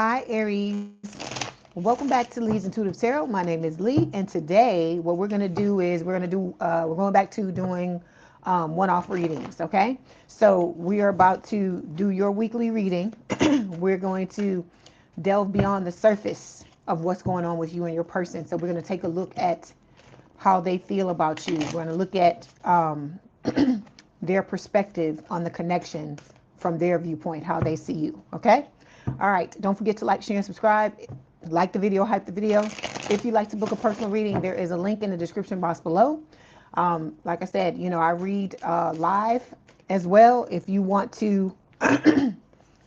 Hi, Aries. Welcome back to Leigh's Intuitive Tarot. My name is Leigh, and today what we're going to do is we're going back to doing one-off readings. Okay, so we are about to do your weekly reading. We're going to delve beyond the surface of what's going on with you and your person. So we're going to take a look at how they feel about you. We're going to look at their perspective on the connection from their viewpoint, how they see you. Okay. All right. Don't forget to like, share, and subscribe. Like the video, hype the video. If you'd like to book a personal reading, there is a link in the description box below. Like I said, I read live as well. If you want to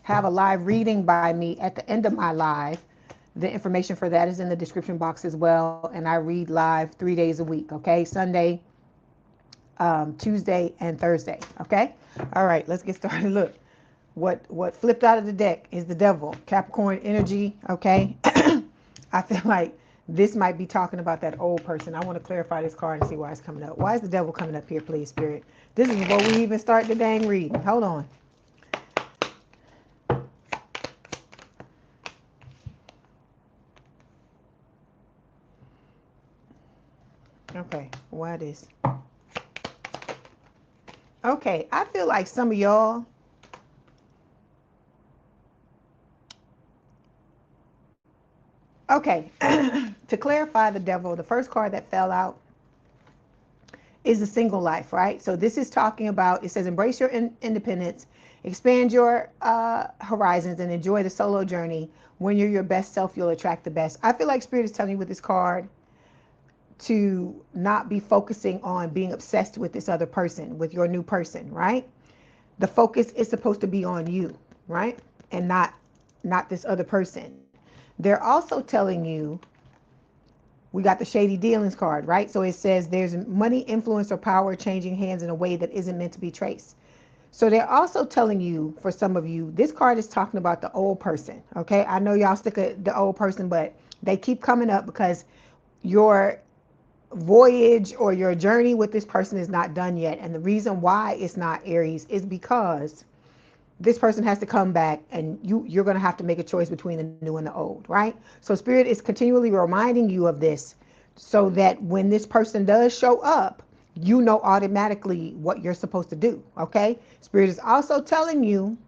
have a live reading by me at the end of my live, the information for that is in the description box as well. And I read live 3 days a week. Okay. Sunday, Tuesday, and Thursday. Okay. All right. Let's get started. Look. What flipped out of the deck is the devil, Capricorn energy. Okay. I feel like this might be talking about that old person. I want to clarify this card and see why it's coming up. Why is the devil coming up here, please, Spirit? This is before we even start the dang reading. Hold on. Okay, why this? Okay, I feel like some of y'all okay. To clarify the devil, the first card that fell out is the single life, right? So this is talking about, it says, embrace your independence, expand your horizons, and enjoy the solo journey. When you're your best self, you'll attract the best. I feel like Spirit is telling you with this card to not be focusing on being obsessed with this other person, with your new person, right? The focus is supposed to be on you, right? And not this other person. They're also telling you, we got the shady dealings card, right? So it says there's money, influence, or power changing hands in a way that isn't meant to be traced. So they're also telling you, for some of you, this card is talking about the old person, okay? I know y'all stick at the old person, but they keep coming up because your voyage or your journey with this person is not done yet. And the reason why it's not, Aries, is because this person has to come back, and you're going to have to make a choice between the new and the old, right? So Spirit is continually reminding you of this so that when this person does show up, you know automatically what you're supposed to do, okay? Spirit is also telling you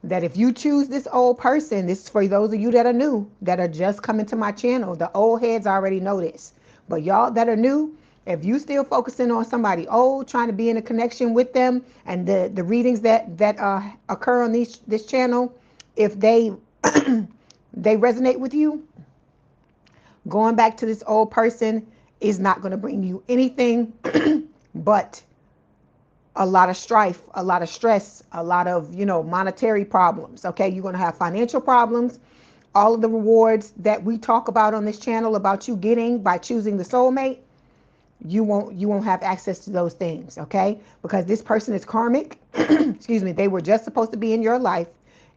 that if you choose this old person, this is for those of you that are new, that are just coming to my channel. The old heads already know this. But y'all that are new, if you still focusing on somebody old, trying to be in a connection with them, and the readings that occur on this channel, if they they resonate with you, going back to this old person is not going to bring you anything but a lot of strife, a lot of stress, a lot of, monetary problems. Okay, you're going to have financial problems. All of the rewards that we talk about on this channel about you getting by choosing the soulmate, you won't have access to those things, okay? Because this person is karmic. Excuse me. They were just supposed to be in your life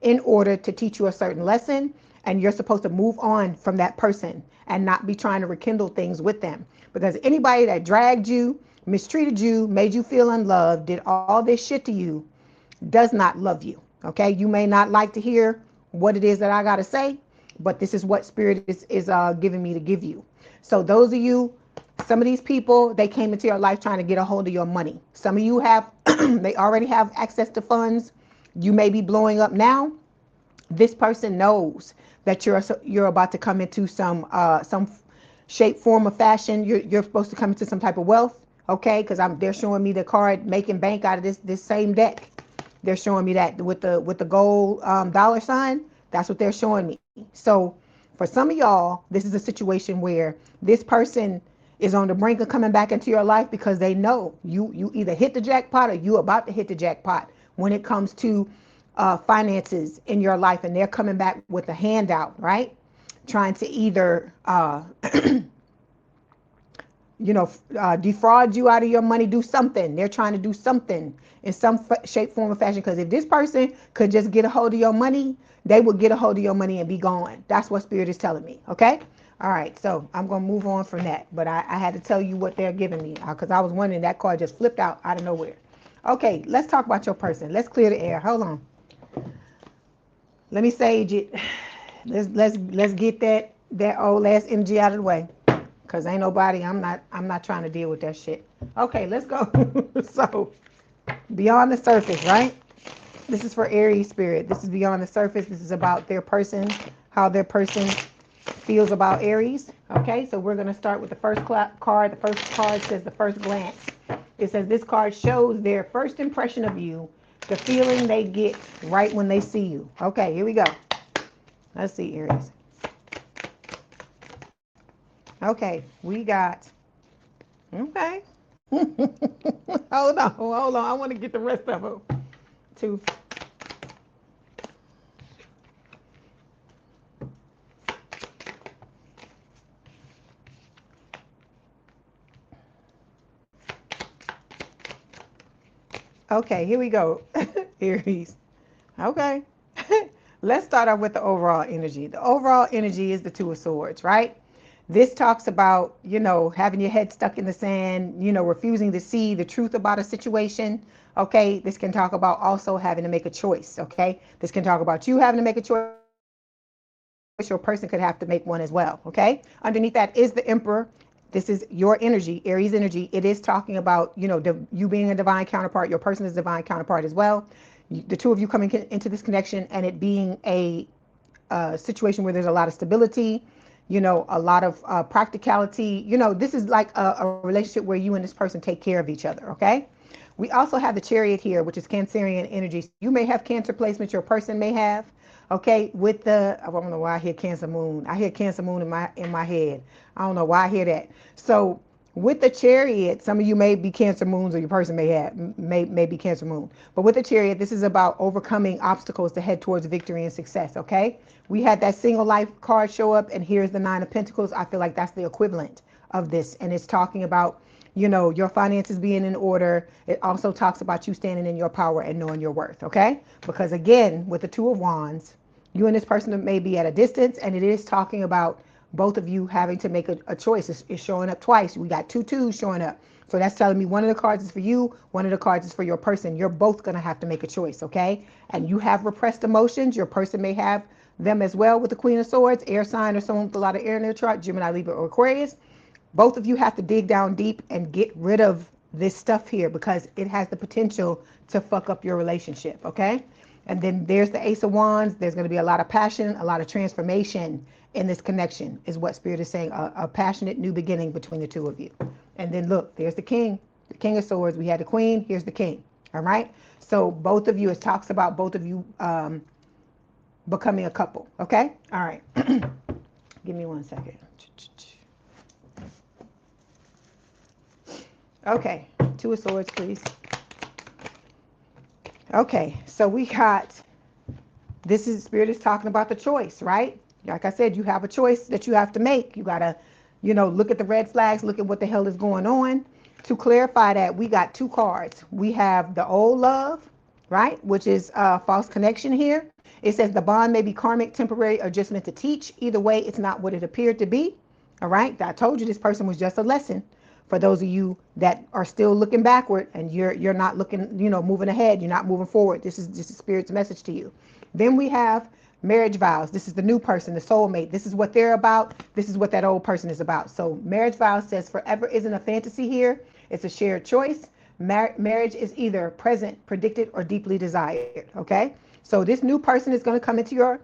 in order to teach you a certain lesson, and you're supposed to move on from that person and not be trying to rekindle things with them. Because anybody that dragged you, mistreated you, made you feel unloved, did all this shit to you, does not love you, okay? You may not like to hear what it is that I got to say, but this is what Spirit is giving me to give you. So those of you, some of these people, they came into your life trying to get a hold of your money. Some of you have, they already have access to funds. You may be blowing up now. This person knows that you're about to come into some shape, form, or fashion. You're supposed to come into some type of wealth, okay? Because they're showing me the card making bank out of this same deck. They're showing me that with the gold dollar sign. That's what they're showing me. So for some of y'all, this is a situation where this person is on the brink of coming back into your life because they know you either hit the jackpot or you about to hit the jackpot when it comes to finances in your life, and they're coming back with a handout, right? Trying to either defraud you out of your money, do something. They're trying to do something in some shape, form, or fashion. Because if this person could just get a hold of your money, they would get a hold of your money and be gone. That's what Spirit is telling me, okay? All right, so I'm going to move on from that. But I had to tell you what they're giving me because I was wondering, that card just flipped out of nowhere. Okay, let's talk about your person. Let's clear the air. Hold on. Let me sage it. Let's get that old ass energy out of the way. Cause ain't nobody, I'm not trying to deal with that shit. Okay, let's go. So beyond the surface, right? This is for Aries spirit. This is beyond the surface. This is about their person, how their person feels about Aries. Okay, so we're going to start with the first card. The first card says the first glance. It says this card shows their first impression of you, the feeling they get right when they see you. Okay, here we go. Let's see, Aries. Okay, we got, okay. Hold on. I want to get the rest of them. Two. Okay, here we go, Aries. Okay. Let's start off with the overall energy. The overall energy is the Two of Swords, right? This talks about, having your head stuck in the sand, refusing to see the truth about a situation. Okay. This can talk about also having to make a choice. Okay. This can talk about you having to make a choice. Your person could have to make one as well. Okay. Underneath that is the Emperor. This is your energy, Aries energy. It is talking about, you being a divine counterpart. Your person is a divine counterpart as well. The two of you coming into this connection and it being a situation where there's a lot of stability, a lot of practicality. This is like a relationship where you and this person take care of each other. Okay. We also have the Chariot here, which is Cancerian energy. You may have Cancer placements, your person may have. Okay, with I don't know why I hear Cancer Moon. I hear Cancer Moon in my head. I don't know why I hear that. So with the Chariot, some of you may be Cancer Moons, or your person may be Cancer Moon. But with the Chariot, this is about overcoming obstacles to head towards victory and success. Okay, we had that single life card show up, and here's the Nine of Pentacles. I feel like that's the equivalent of this, and it's talking about, your finances being in order. It also talks about you standing in your power and knowing your worth. Okay, because again, with the Two of Wands, you and this person may be at a distance, and it is talking about both of you having to make a choice. It's showing up twice. We got two twos showing up. So that's telling me one of the cards is for you, one of the cards is for your person. You're both going to have to make a choice, okay? And you have repressed emotions. Your person may have them as well with the Queen of Swords, air sign, or someone with a lot of air in their chart, Gemini, Libra, or Aquarius. Both of you have to dig down deep and get rid of this stuff here because it has the potential to fuck up your relationship, okay? And then there's the Ace of Wands. There's going to be a lot of passion, a lot of transformation in this connection is what Spirit is saying, a passionate new beginning between the two of you. And then look, there's the King of Swords. We had the Queen, here's the King, all right? So both of you, it talks about both of you becoming a couple, okay? All right, give me 1 second. Okay, Two of Swords, please. Okay, so we got, Spirit is talking about the choice, right? Like I said, you have a choice that you have to make. You got to, look at the red flags, look at what the hell is going on. To clarify that, we got two cards. We have the old love, right? Which is false connection here. It says the bond may be karmic, temporary, or just meant to teach. Either way, it's not what it appeared to be. All right. I told you this person was just a lesson. For those of you that are still looking backward and you're not looking, moving ahead, you're not moving forward. This is just a Spirit's message to you. Then we have marriage vows. This is the new person, the soulmate. This is what they're about. This is what that old person is about. So marriage vows says forever isn't a fantasy here. It's a shared choice. Marriage is either present, predicted, or deeply desired. Okay. So this new person is going to come into your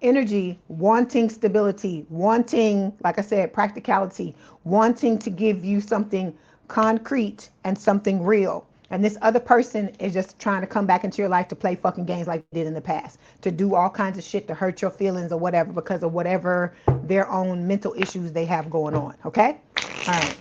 energy, wanting stability, wanting, like I said, practicality, wanting to give you something concrete and something real. And this other person is just trying to come back into your life to play fucking games like they did in the past, to do all kinds of shit to hurt your feelings or whatever because of whatever their own mental issues they have going on. Okay? All right.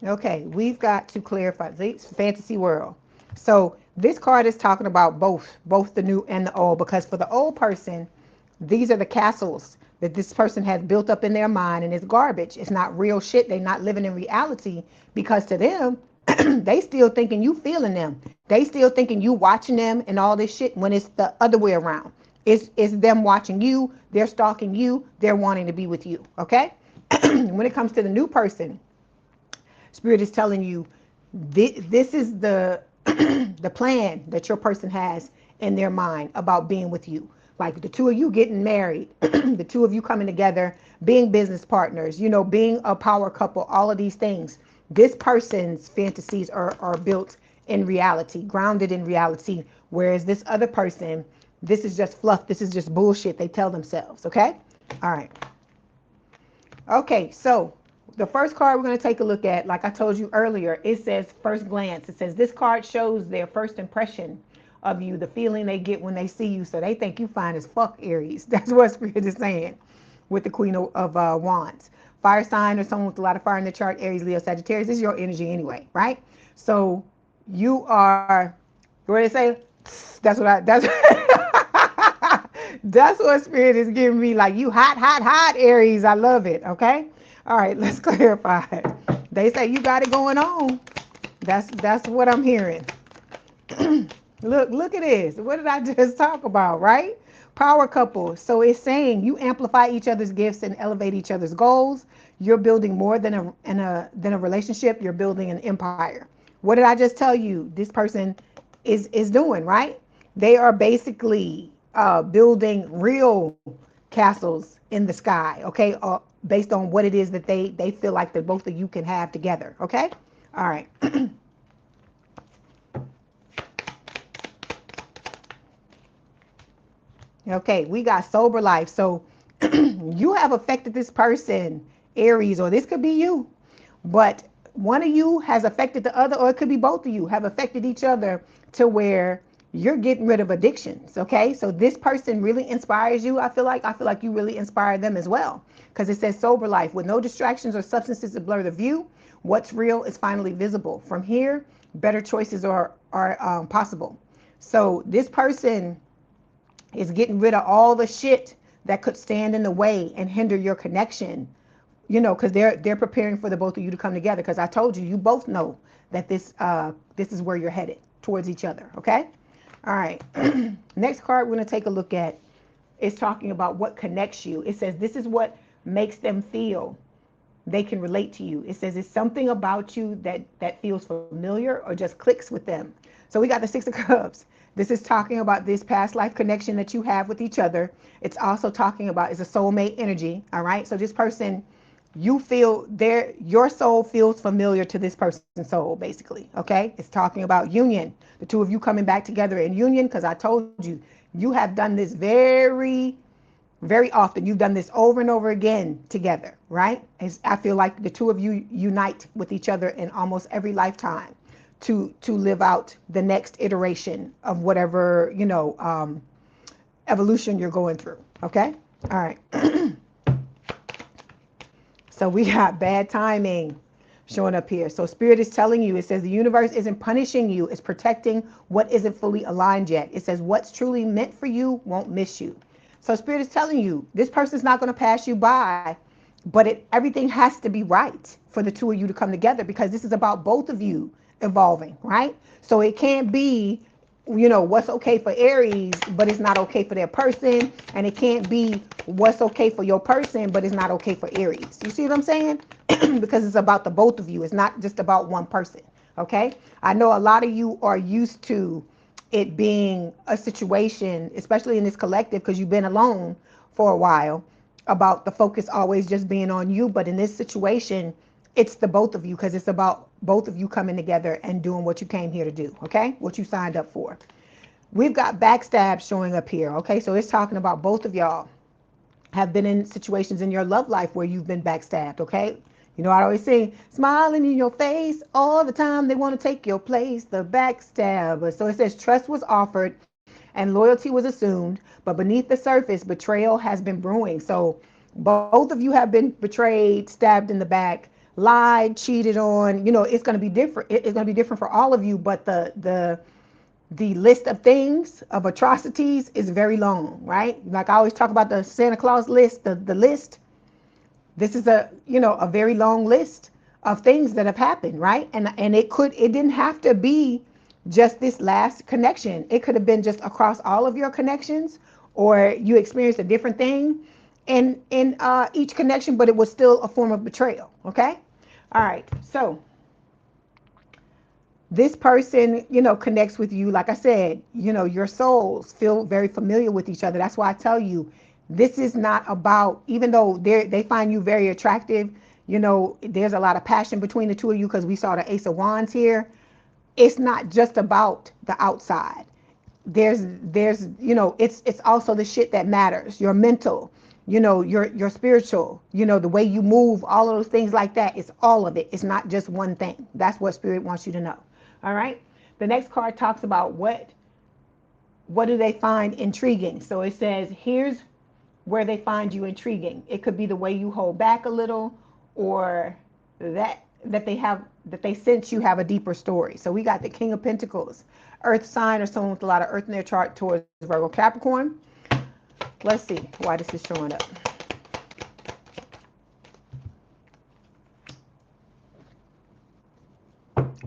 Okay, we've got to clarify this fantasy world. So this card is talking about both the new and the old, because for the old person, these are the castles that this person has built up in their mind, and it's garbage. It's not real shit. They're not living in reality because to them, they still thinking you feeling them. They still thinking you watching them and all this shit when it's the other way around. It's them watching you. They're stalking you. They're wanting to be with you. Okay? When it comes to the new person, Spirit is telling you this is the the plan that your person has in their mind about being with you. Like the two of you getting married, the two of you coming together, being business partners, you know, being a power couple, all of these things. This person's fantasies are built in reality, grounded in reality. Whereas this other person, this is just fluff. This is just bullshit they tell themselves. Okay? All right. Okay, so the first card we're going to take a look at, like I told you earlier, it says first glance. It says this card shows their first impression of you, the feeling they get when they see you. So they think you fine as fuck, Aries. That's what Spirit is saying with the Queen of Wands. Fire sign or someone with a lot of fire in the chart, Aries, Leo, Sagittarius. This is your energy anyway, right? So you are, what do they say? That's what that's what Spirit is giving me. Like, you hot, hot, hot, Aries. I love it. Okay. All right. Let's clarify. They say you got it going on. That's what I'm hearing. Look at this. What did I just talk about? Right? Power couple. So it's saying you amplify each other's gifts and elevate each other's goals. You're building more than a relationship. You're building an empire. What did I just tell you? This person is doing, right? They are basically building real castles in the sky, okay? Based on what it is that they feel like that both of you can have together, okay? All right. Okay, we got sober life. So you have affected this person, Aries, or this could be you, but one of you has affected the other, or it could be both of you have affected each other to where you're getting rid of addictions. Okay, so this person really inspires you. I feel like you really inspire them as well, because it says sober life with no distractions or substances to blur the view. What's real is finally visible. From here, better choices are possible. So this person is getting rid of all the shit that could stand in the way and hinder your connection, you know, because they're preparing for the both of you to come together, because I told you, you both know that this is where you're headed, towards each other. Okay. All right. Next card we're going to take a look at is talking about what connects you. It says this is what makes them feel they can relate to you. It says it's something about you that feels familiar or just clicks with them. So we got the Six of Cups. This is talking about this past life connection that you have with each other. It's also talking about, it's a soulmate energy. All right. So this person, you feel your soul feels familiar to this person's soul, basically. Okay. It's talking about union, the two of you coming back together in union, because I told you, you have done this very, very often. You've done this over and over again together, right? I feel like the two of you unite with each other in almost every lifetime to live out the next iteration of whatever, you know, evolution you're going through. Okay. All right. So we got bad timing showing up here. So Spirit is telling you, it says the universe isn't punishing you, it's protecting what isn't fully aligned yet. It says what's truly meant for you won't miss you. So Spirit is telling you, this person's not going to pass you by, but everything has to be right for the two of you to come together, because this is about both of you evolving, right? So it can't be, you know, what's okay for Aries, but it's not okay for their person. And it can't be what's okay for your person, but it's not okay for Aries. You see what I'm saying? Because it's about the both of you. It's not just about one person. Okay. I know a lot of you are used to it being a situation, especially in this collective, because you've been alone for a while, about the focus always just being on you. But in this situation, it's the both of you, because it's about both of you coming together and doing what you came here to do. Okay. What you signed up for. We've got backstab showing up here. Okay. So it's talking about both of y'all have been in situations in your love life where you've been backstabbed. Okay. You know, I always say, smiling in your face all the time. They want to take your place, the backstabber. So it says trust was offered and loyalty was assumed, but beneath the surface, betrayal has been brewing. So both of you have been betrayed, stabbed in the back, lied, cheated on. You know, it's going to be different. It's going to be different for all of you, but the list of things, of atrocities, is very long, right? Like I always talk about the Santa Claus list, the list. This is a very long list of things that have happened, right? And it didn't have to be just this last connection. It could have been just across all of your connections, or you experienced a different thing in each connection, but it was still a form of betrayal. Okay. All right. So this person, connects with you. Like I said, your souls feel very familiar with each other. That's why I tell you, this is not about, even though they find you very attractive, there's a lot of passion between the two of you because we saw the Ace of Wands here. It's not just about the outside. There's it's also the shit that matters. Your mental, your spiritual, the way you move, all of those things like that. It's all of it. It's not just one thing. That's what Spirit wants you to know. All right. The next card talks about what do they find intriguing. So it says, here's where they find you intriguing. It could be the way you hold back a little, or that they sense you have a deeper story. So we got the King of Pentacles, Earth sign, or someone with a lot of Earth in their chart, towards Virgo, Capricorn. Let's see why this is showing up.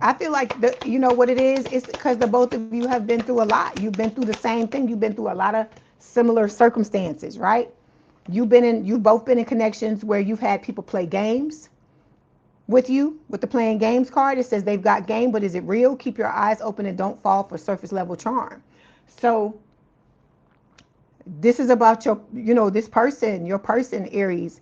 I feel like you know what it is? It's because the both of you have been through a lot. You've been through the same thing. You've been through a lot of similar circumstances, right? You've both been in connections where you've had people play games with you. With the playing games card, it says they've got game, but is it real? Keep your eyes open and don't fall for surface level charm. So this is about your person, Aries,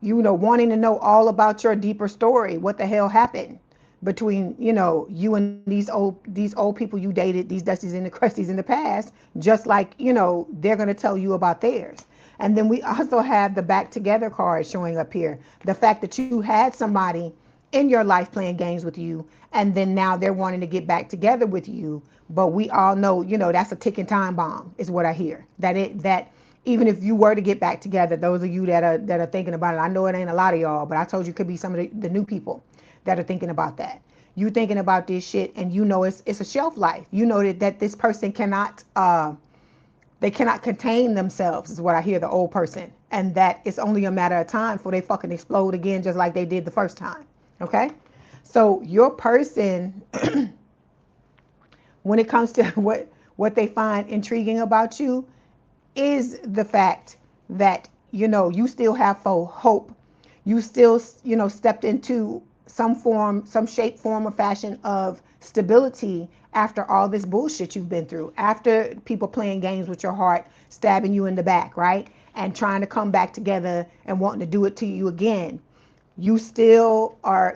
wanting to know all about your deeper story. What the hell happened between, you and these old people you dated, these Dusties and the Crusties in the past, just like, they're going to tell you about theirs. And then we also have the back together card showing up here. The fact that you had somebody in your life playing games with you, and then now they're wanting to get back together with you. But we all know, that's a ticking time bomb is what I hear. That even if you were to get back together, those of you that are thinking about it, I know it ain't a lot of y'all, but I told you it could be some of the new people that are thinking about that. You thinking about this shit, and it's a shelf life. You know that this person cannot they cannot contain themselves, is what I hear, the old person, and that it's only a matter of time before they fucking explode again, just like they did the first time. Okay, so your person, when it comes to what they find intriguing about you, is the fact that you still have hope. You still stepped into some shape, form, or fashion of stability after all this bullshit you've been through, after people playing games with your heart, stabbing you in the back, right, and trying to come back together and wanting to do it to you again. You still are,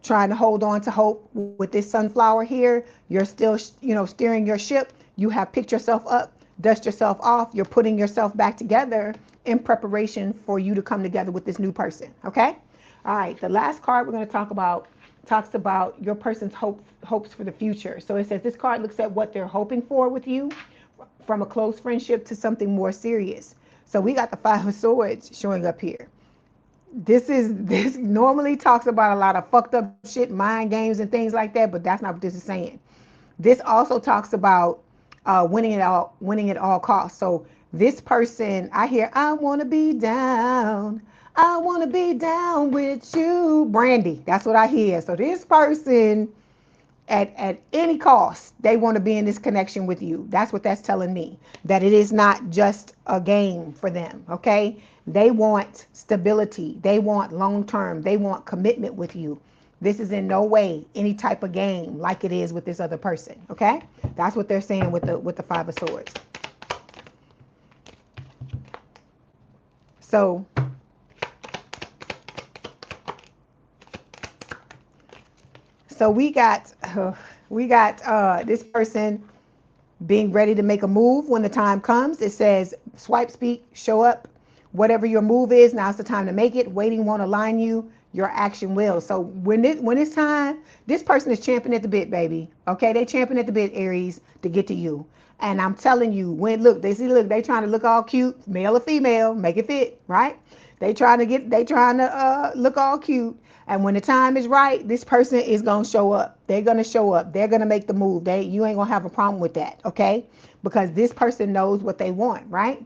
trying to hold on to hope with this sunflower here. You're still, steering your ship. You have picked yourself up, dust yourself off. You're putting yourself back together in preparation for you to come together with this new person. Okay. All right. The last card we're going to talk about talks about your person's hopes for the future. So it says this card looks at what they're hoping for with you, from a close friendship to something more serious. So we got the Five of Swords showing up here. This normally talks about a lot of fucked up shit, mind games and things like that, but that's not what this is saying. This also talks about winning at all costs. So this person, I hear, I want to be down. I want to be down with you, Brandy. That's what I hear. So this person, at any cost, they want to be in this connection with you. That's what that's telling me, that it is not just a game for them. Okay, they want stability, they want long-term, they want commitment with you. This is in no way any type of game like it is with this other person. Okay, that's what they're saying with the Five of Swords. So we got this person being ready to make a move when the time comes. It says swipe, speak, show up. Whatever your move is, now's the time to make it. Waiting won't align you. Your action will. So when it's time, this person is champing at the bit, baby. Okay, they champing at the bit, Aries, to get to you. And I'm telling you, they trying to look all cute, male or female, make it fit, right? They trying to look all cute. And when the time is right, this person is going to show up. They're going to show up. They're going to make the move. You ain't going to have a problem with that, okay? Because this person knows what they want, right?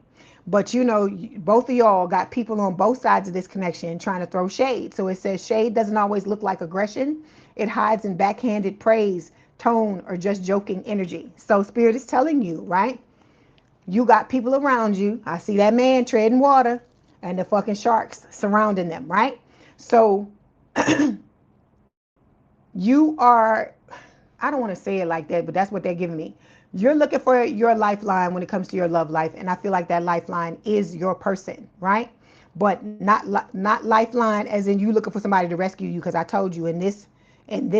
But both of y'all got people on both sides of this connection trying to throw shade. So it says shade doesn't always look like aggression. It hides in backhanded praise, tone, or just joking energy. So Spirit is telling you, right? You got people around you. I see that man treading water. and the fucking sharks surrounding them, right? So you are, I don't want to say it like that, but that's what they're giving me. You're looking for your lifeline when it comes to your love life, and I feel like that lifeline is your person, right? But not lifeline as in you looking for somebody to rescue you, because I told you in this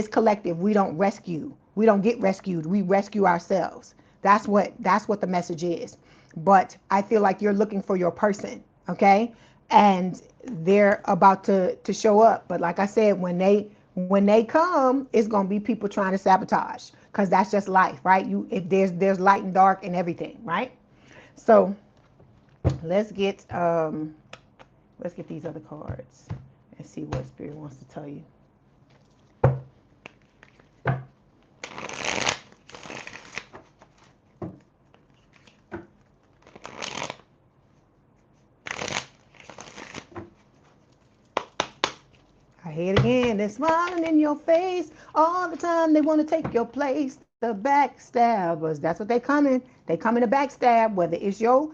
collective we don't rescue. We don't get rescued. We rescue ourselves. That's what the message is. But I feel like you're looking for your person, okay? And they're about to show up. But like I said, when they come, it's gonna be people trying to sabotage, because that's just life, right? If there's light and dark and everything, right? So let's get these other cards and see what Spirit wants to tell you. I hear it again. They're smiling in your face all the time. They want to take your place. The backstabbers. That's what they coming. They coming to backstab, whether it's your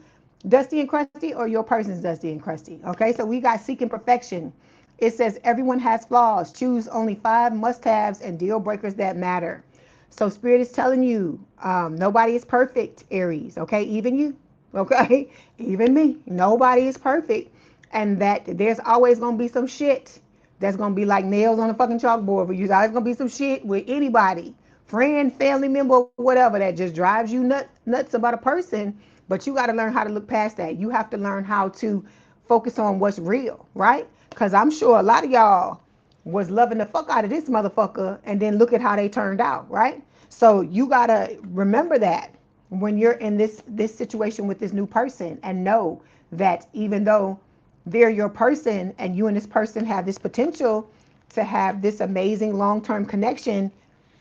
dusty and crusty or your person's dusty and crusty. Okay, so we got seeking perfection. It says everyone has flaws. Choose only 5 must-haves and deal breakers that matter. So Spirit is telling you, nobody is perfect, Aries. Okay, even you. Okay, even me. Nobody is perfect, and that there's always gonna be some shit that's gonna be like nails on a fucking chalkboard. But there's always gonna be some shit with anybody, friend, family member, whatever, that just drives you nuts about a person. But you got to learn how to look past that. You have to learn how to focus on what's real, right? Because I'm sure a lot of y'all was loving the fuck out of this motherfucker, and then look at how they turned out, right? So you gotta remember that when you're in this situation with this new person, and know that even though they're your person and you and this person have this potential to have this amazing long-term connection,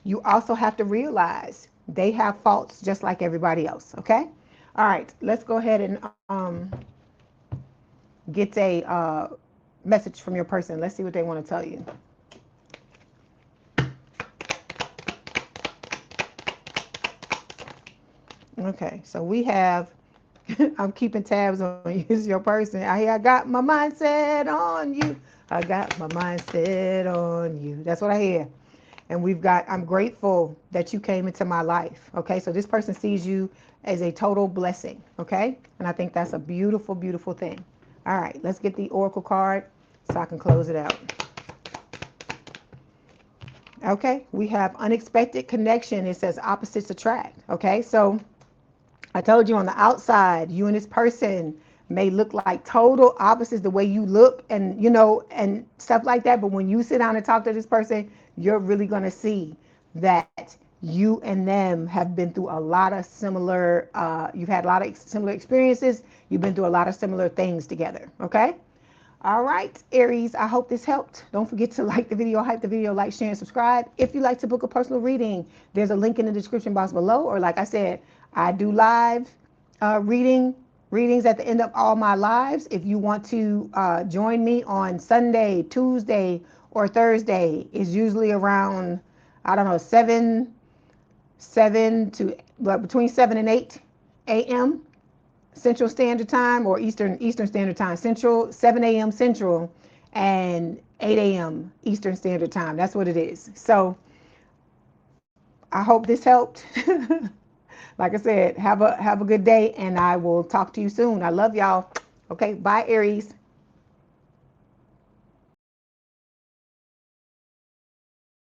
you also have to realize they have faults just like everybody else. Okay, all right, let's go ahead and get a message from your person. Let's see what they want to tell you. Okay, so we have I'm keeping tabs on you. It's your person. I got my mindset on you. I got my mindset on you. That's what I hear. And we've got, I'm grateful that you came into my life. Okay, so this person sees you as a total blessing. Okay, and I think that's a beautiful, beautiful thing. All right, let's get the oracle card so I can close it out. Okay, we have unexpected connection. It says opposites attract. Okay, so I told you on the outside, you and this person may look like total opposites, the way you look and, and stuff like that. But when you sit down and talk to this person, you're really going to see that you and them have been through a lot of similar, you've had a lot of similar experiences. You've been through a lot of similar things together. Okay. All right, Aries, I hope this helped. Don't forget to like the video, hype the video, like, share, and subscribe. If you'd like to book a personal reading, there's a link in the description box below. Or like I said, I do live readings at the end of all my lives. If you want to join me on Sunday, Tuesday, or Thursday, it's usually around, I don't know, between 7 and 8 a.m. Central Standard Time, or Eastern Standard Time. 7 a.m. Central and 8 a.m. Eastern Standard Time. That's what it is. So I hope this helped. Like I said, have a good day, and I will talk to you soon. I love y'all. Okay, bye, Aries.